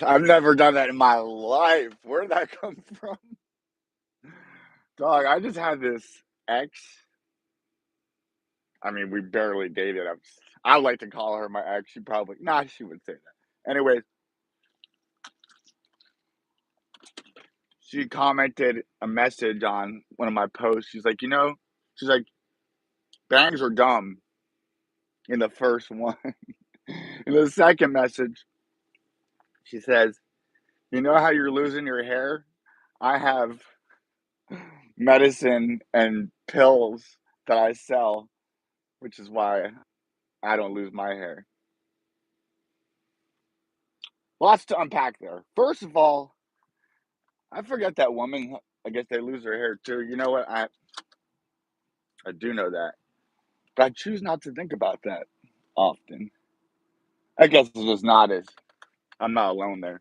I've never done that in my life. Where did that come from? Dog, I just had this ex. I mean, we barely dated. I like to call her my ex. She probably, nah, she would say that. Anyways, she commented a message on one of my posts. She's like, she's like, bangs are dumb in the first one. In the second message, she says, you know how you're losing your hair? I have medicine and pills that I sell, which is why I don't lose my hair. Lots to unpack there. First of all, I forget that woman. I guess they lose their hair too. You know what? I do know that, but I choose not to think about that often. I guess it's just not as I'm not alone there.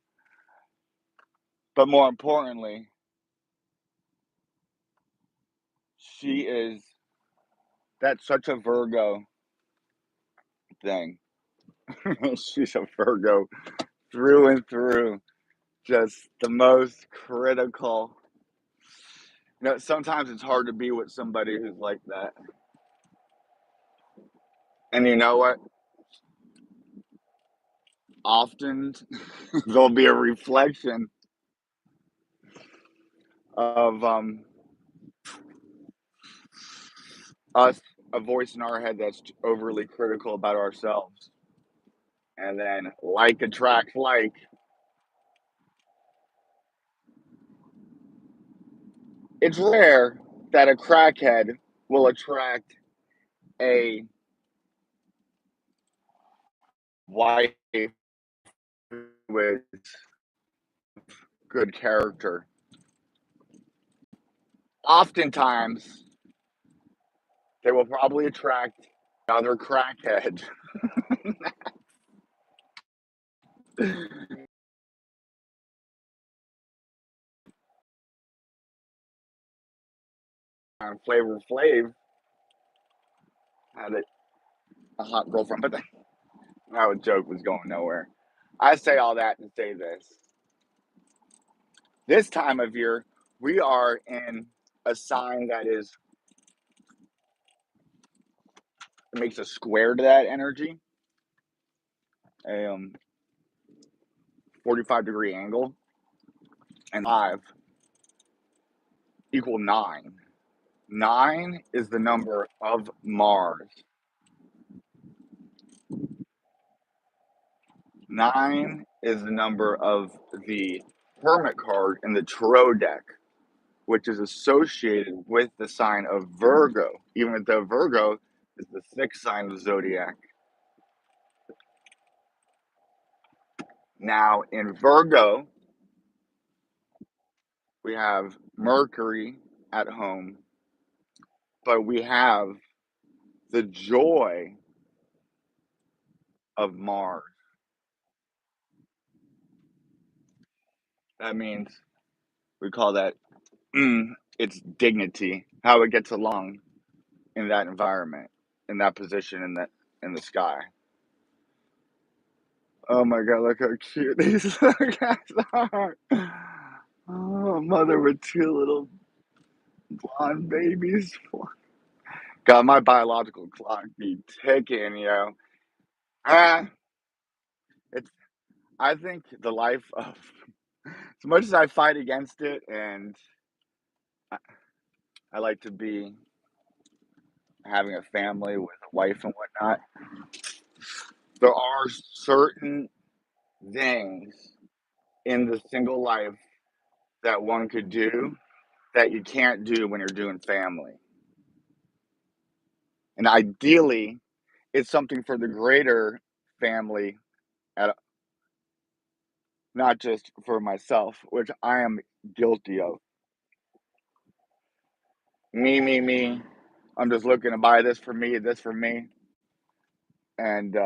But more importantly, she is that's such a Virgo thing. She's a Virgo through and through. Just the most critical. Sometimes it's hard to be with somebody who's like that. And you know what? Often there'll be a reflection of us, a voice in our head that's overly critical about ourselves. And then like attracts like. It's rare that a crackhead will attract a wife with good character. Oftentimes, they will probably attract another crackhead. Flavor Flav had a hot girlfriend, but that joke was going nowhere. I say all that to say this. This time of year, we are in a sign that makes a square to that energy, a 45-degree angle, and 5 equal 9. 9 is the number of Mars. 9 is the number of the Hermit card in the Tarot deck, which is associated with the sign of Virgo, even though Virgo is the 6th sign of the zodiac. Now, in Virgo, we have Mercury at home, but we have the joy of Mars. That means we call that its dignity, how it gets along in that environment, in that position, in the sky. Oh my god, look how cute these guys are. Oh, mother with 2 little blonde babies. God, my biological clock be ticking, Ah, it's. I think the life of, as much as I fight against it, and I, I like to be having a family with a wife and whatnot, there are certain things in the single life that one could do that you can't do when you're doing family. And ideally, it's something for the greater family, at, not just for myself, which I am guilty of. Me. I'm just looking to buy this for me. And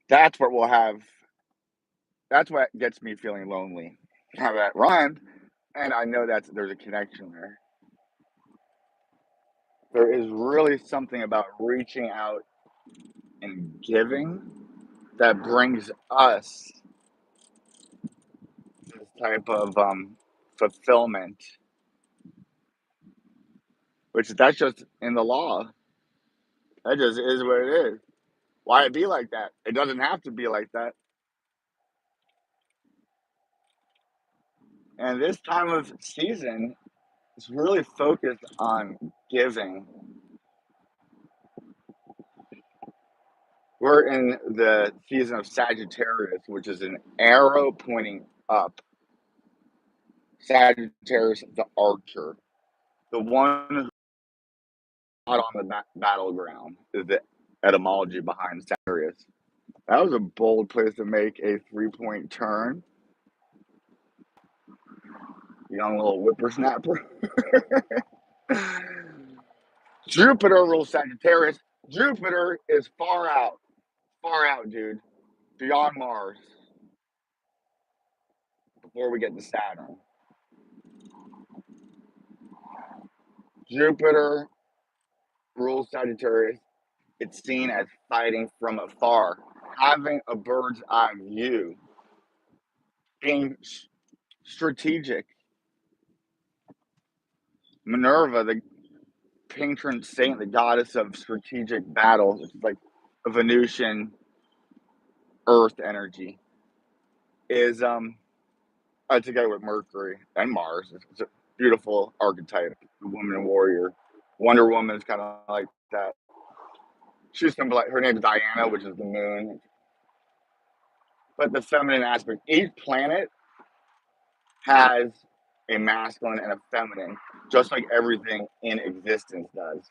that's what we'll have. That's what gets me feeling lonely. Have that rhymed. And I know there's a connection there. There is really something about reaching out and giving that brings us type of fulfillment, which that's just in the law. That just is what it is. Why it be like that? It doesn't have to be like that. And this time of season is really focused on giving. We're in the season of Sagittarius, which is an arrow pointing up. Sagittarius, the archer, the one who's not on the battleground, is the etymology behind Sagittarius. That was a bold place to make a 3-point turn. Young little whippersnapper. Jupiter rules Sagittarius. Jupiter is far out, dude, beyond Mars. Before we get to Saturn, Jupiter rules Sagittarius. It's seen as fighting from afar, having a bird's eye view, being strategic. Minerva, the patron saint, the goddess of strategic battles, which is like a Venusian Earth energy, is together with Mercury and Mars. It's a beautiful archetype, the woman warrior. Wonder Woman is kind of like that. She's symbolize her name is Diana, which is the moon. But the feminine aspect, each planet has a masculine and a feminine, just like everything in existence does.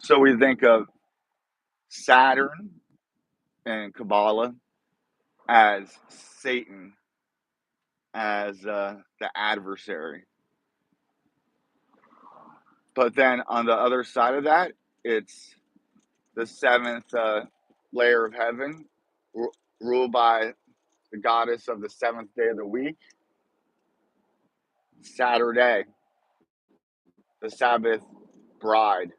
So we think of Saturn and Kabbalah as Satan, as the adversary. But then on the other side of that, it's the seventh layer of heaven, ruled by the goddess of the seventh day of the week, Saturday, the Sabbath bride.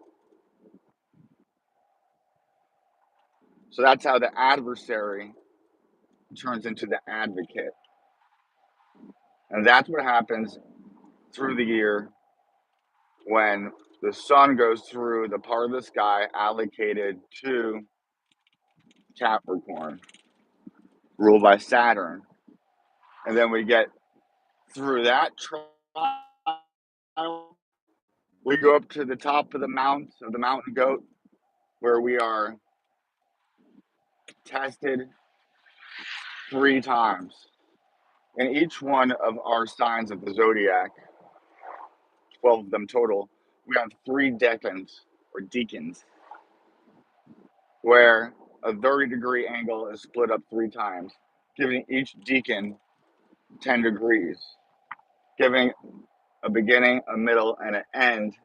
So that's how the adversary turns into the advocate. And that's what happens through the year when the sun goes through the part of the sky allocated to Capricorn, ruled by Saturn. And then we get through that trial, we go up to the top of the mountain goat, where we are tested 3 times. In each one of our signs of the zodiac, 12 of them total, we have 3 decans or deacons, where a 30-degree angle is split up 3 times, giving each decan 10 degrees, giving a beginning, a middle, and an end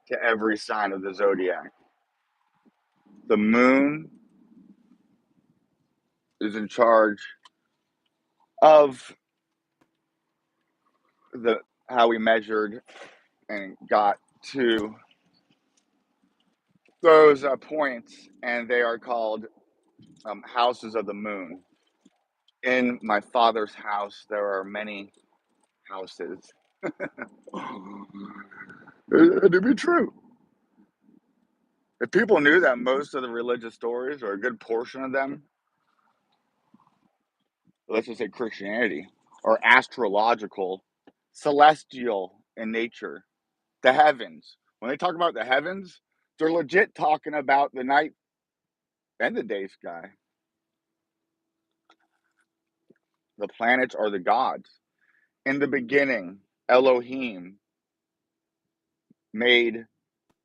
to every sign of the zodiac. The moon is in charge of the how we measured and got to those points, and they are called houses of the moon. In my father's house, there are many houses. To be true. If people knew that most of the religious stories, or a good portion of them, let's just say Christianity, are astrological, celestial in nature, the heavens. When they talk about the heavens, they're legit talking about the night and the day sky. The planets are the gods. In the beginning, Elohim made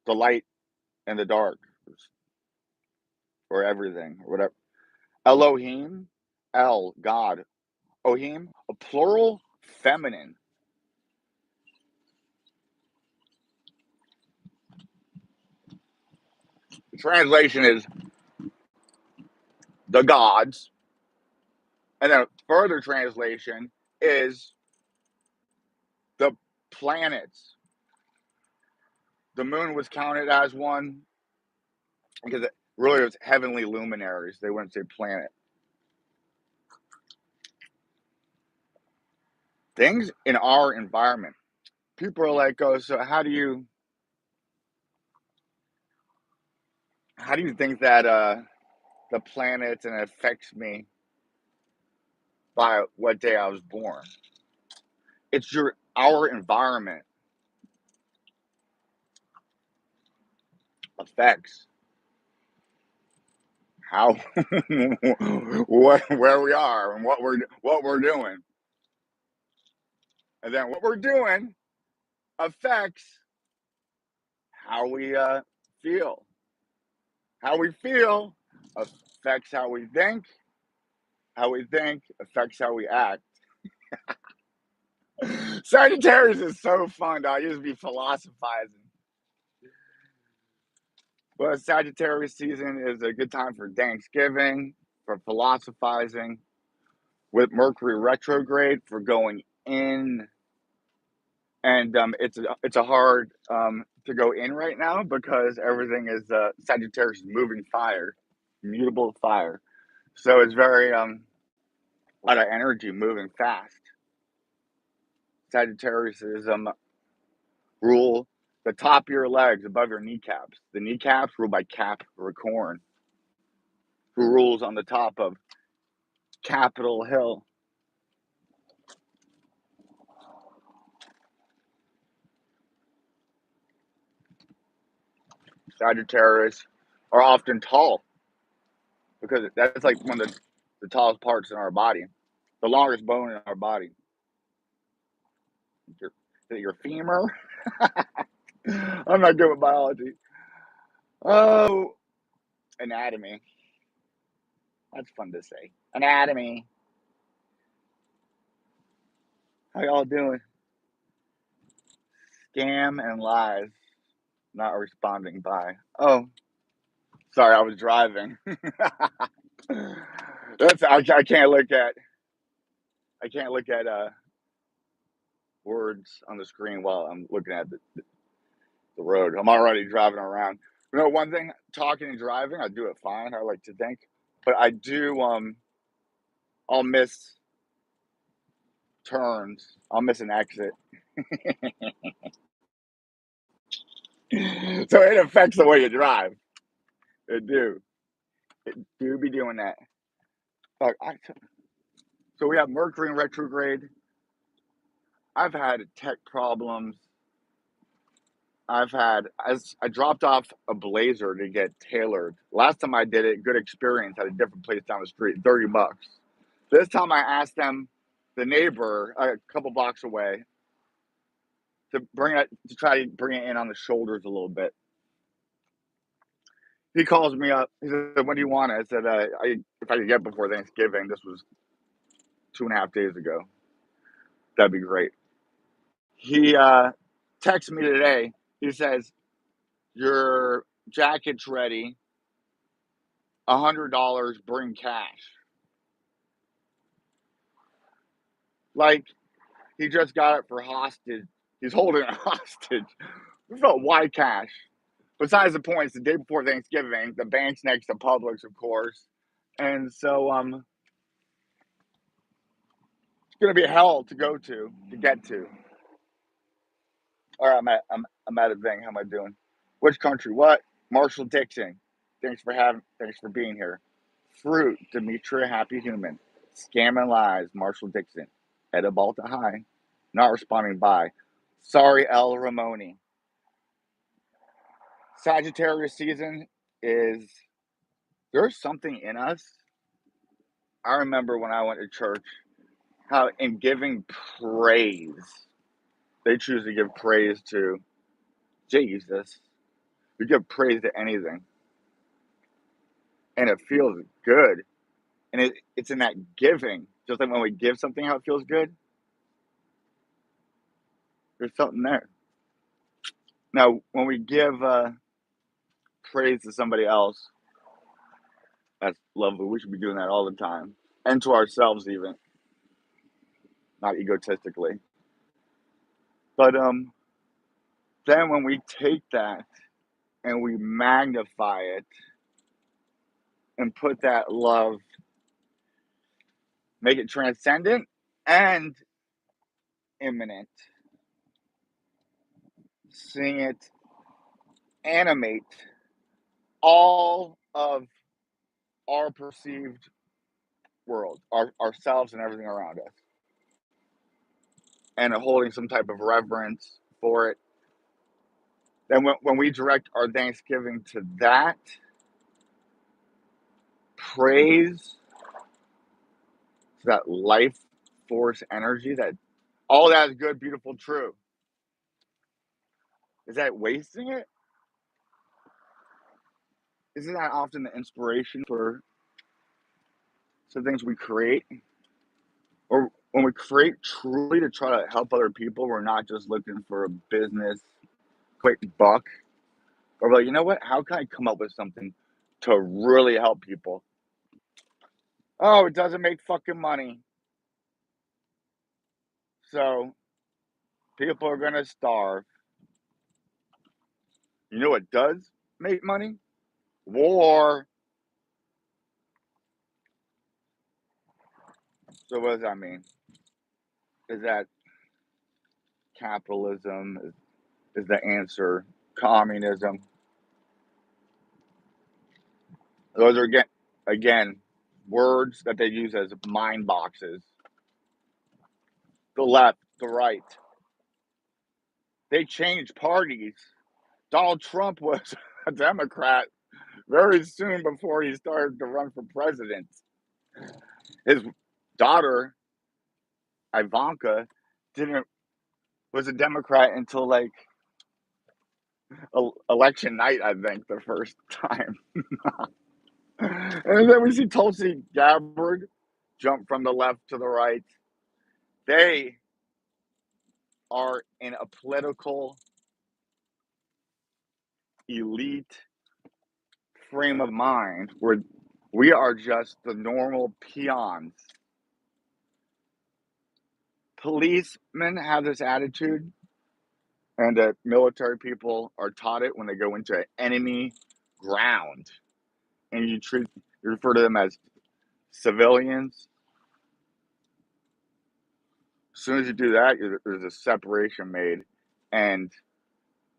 the light and the dark, or everything, or whatever. Elohim, El, God. Ohim, a plural feminine. The translation is the gods. And then a further translation is the planets. The moon was counted as one because it really was heavenly luminaries. They wouldn't say planet. things in our environment. People are like, "Oh, so how do you think that the planet and affects me by what day I was born?" It's your our environment affects how what where we are and what we're doing, and then what we're doing affects how we feel. How we feel affects how we think. How we think affects how we act. Sagittarius is so fun, dog. You just be philosophizing. But Sagittarius season is a good time for Thanksgiving, for philosophizing, with Mercury retrograde, for going in. And it's a hard to go in right now because everything is Sagittarius is moving fire, mutable fire. So it's very a lot of energy moving fast. Sagittarius is rule the top of your legs above your kneecaps. The kneecaps ruled by Capricorn, who rules on the top of Capitol Hill. Sagittarius are often tall because that's like one of the tallest parts in our body, the longest bone in our body. Your, is it your femur? I'm not good with biology. Oh, anatomy. That's fun to say. Anatomy. How y'all doing? Scam and lies. Not responding by. Oh, sorry, I was driving. I can't look at words on the screen while I'm looking at the road. I'm already driving around. You know, one thing, talking and driving, I do it fine. I like to think, but I do. I'll miss turns. I'll miss an exit, so it affects the way you drive. It do. It do be doing that. Fuck, so we have Mercury in retrograde. I've had tech problems. I dropped off a blazer to get tailored. Last time I did it, good experience at a different place down the street, $30. This time I asked them, the neighbor a couple blocks away, to try to bring it in on the shoulders a little bit. He calls me up. He said, "When do you want it?" I said, "If I could get before Thanksgiving." This was 2.5 days ago. That'd be great. He texts me today. He says, "Your jacket's ready. $100. Bring cash." Like he just got it for hostage. He's holding it hostage. We felt why cash. Besides the point, it's the day before Thanksgiving. The bank's next to Publix, of course, and so it's gonna be hell to go to get to. All right, I'm at a thing. How am I doing? Which country? What? Marshall Dixon. Thanks for being here. Fruit. Demetria Happy Human. Scam and lies. Marshall Dixon. Etta Balta High. Not responding by. Sorry, El Ramoni. Sagittarius season is there's something in us. I remember when I went to church, how in giving praise, they choose to give praise to Jesus. You give praise to anything, and it feels good. And it's in that giving, just like when we give something, how it feels good. There's something there. Now, when we give praise to somebody else, that's lovely. We should be doing that all the time, and to ourselves even, not egotistically. But then when we take that and we magnify it and put that love, make it transcendent, and imminent, seeing it animate all of our perceived world, ourselves and everything around us, and holding some type of reverence for it. Then when we direct our Thanksgiving to that, praise, to that life force energy, that all that is good, beautiful, true. Is that wasting it? Isn't that often the inspiration for some things we create? Or when we create truly to try to help other people, we're not just looking for a business quick buck. Or we're like, you know what? How can I come up with something to really help people? Oh, it doesn't make fucking money. So people are gonna starve. You know what does make money? War. So what does that mean? Is that capitalism is the answer? Communism? Those are again words that they use as mind boxes. The left, the right. They changed parties. Donald Trump was a Democrat very soon before he started to run for president. His daughter, Ivanka, didn't was a Democrat until like election night, I think, the first time. And then we see Tulsi Gabbard jump from the left to the right. They are in a political elite frame of mind where we are just the normal peons. Policemen have this attitude, and military people are taught it when they go into enemy ground, and you refer to them as civilians. As soon as you do that, there's a separation made, and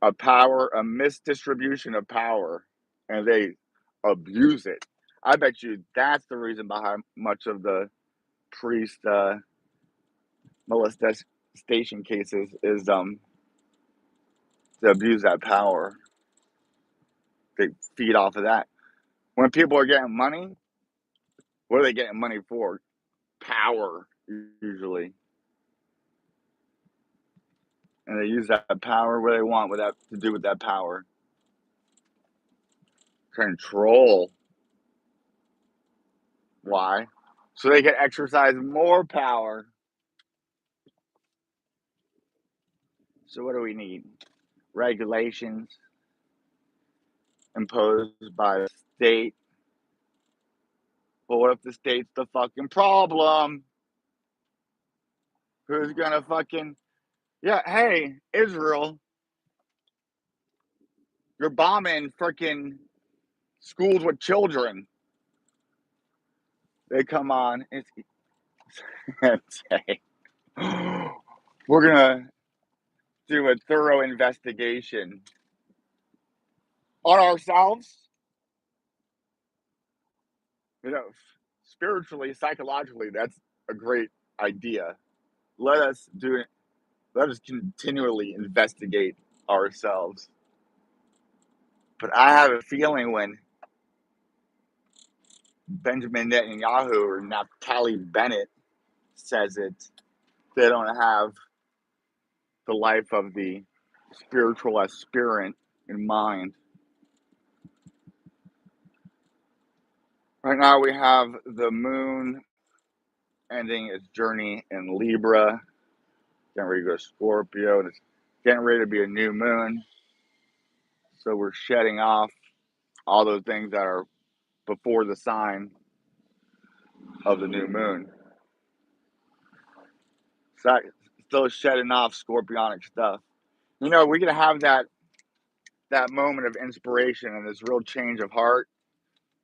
a misdistribution of power, and they abuse it. I bet you that's the reason behind much of the priest molestation cases is to abuse that power. They feed off of that. When people are getting money, what are they getting money for? Power, usually. And they use that power where they want with that to do with that power. Control. Why? So they can exercise more power. So what do we need? Regulations imposed by the state. But what if the state's the fucking problem? Who's gonna fucking yeah, hey, Israel, you're bombing freaking schools with children. They come on and say, we're gonna do a thorough investigation on ourselves. You know, spiritually, psychologically, that's a great idea. Let us do it. Let us continually investigate ourselves. But I have a feeling when Benjamin Netanyahu or Naftali Bennett says it, they don't have the life of the spiritual aspirant in mind. Right now, we have the moon ending its journey in Libra, getting ready to go to Scorpio, and it's getting ready to be a new moon. So we're shedding off all those things that are before the sign of the new moon. So still shedding off scorpionic stuff. You know, we can have that moment of inspiration and this real change of heart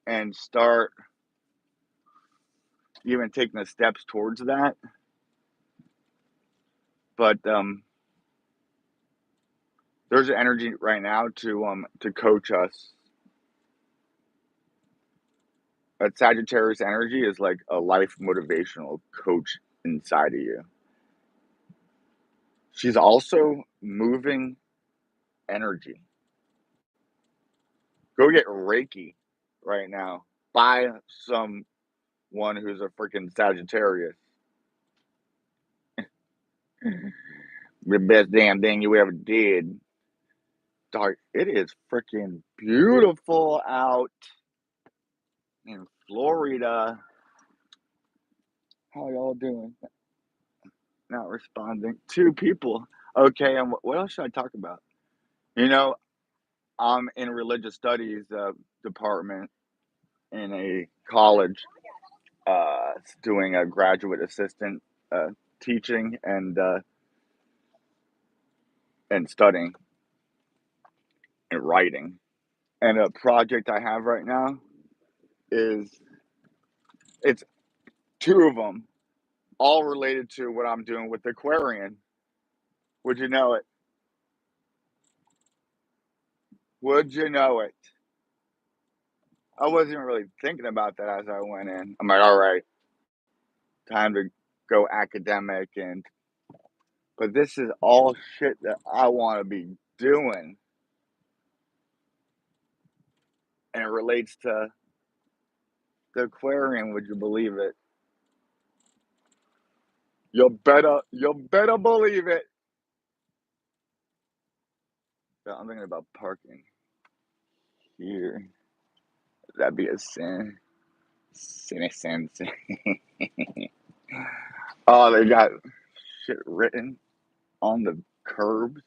and start even taking the steps towards that. But there's an energy right now to coach us. That Sagittarius energy is like a life motivational coach inside of you. She's also moving energy. Go get Reiki right now. Buy someone who's a freaking Sagittarius. The best damn thing you ever did. Dog, it is freaking beautiful out in Florida. How y'all doing? Not responding. Two people. Okay, and what else should I talk about? You know, I'm in religious studies department in a college, doing a graduate assistant teaching and studying and writing. And a project I have right now is it's two of them, all related to what I'm doing with Aquarian. Would you know it? Would you know it? I wasn't really thinking about that as I went in. I'm like, all right, time to go academic but this is all shit that I want to be doing. And it relates to the Aquarian, would you believe it? You better believe it. I'm thinking about parking here. That'd be a sin. Sin. Oh, they got shit written on the curbs.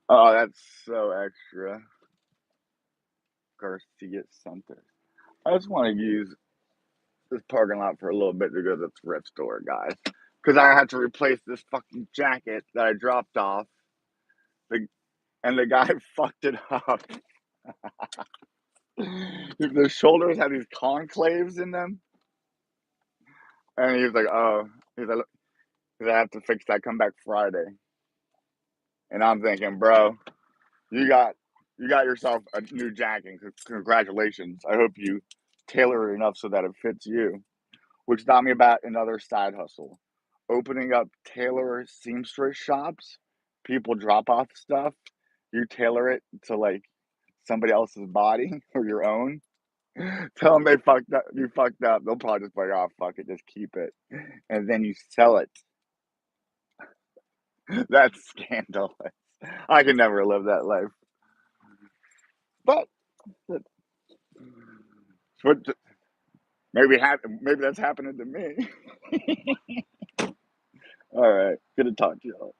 Oh, that's so extra. Garcia Center. I just want to use this parking lot for a little bit to go to the thrift store, guys. Because I had to replace this fucking jacket that I dropped off. The, and the guy fucked it up. The shoulders had these conclaves in them. And he was like, oh, he's like, I have to fix that. Come back Friday. And I'm thinking, bro, you got yourself a new jacket. Congratulations. I hope you tailor it enough so that it fits you. Which taught me about another side hustle. Opening up tailor seamstress shops. People drop off stuff. You tailor it to like somebody else's body or your own. Tell them they fucked up. You fucked up. They'll probably just be like, oh fuck it, just keep it, and then you sell it. That's scandalous. I can never live that life. But what? Maybe that's happening to me. All right, good to talk to y'all.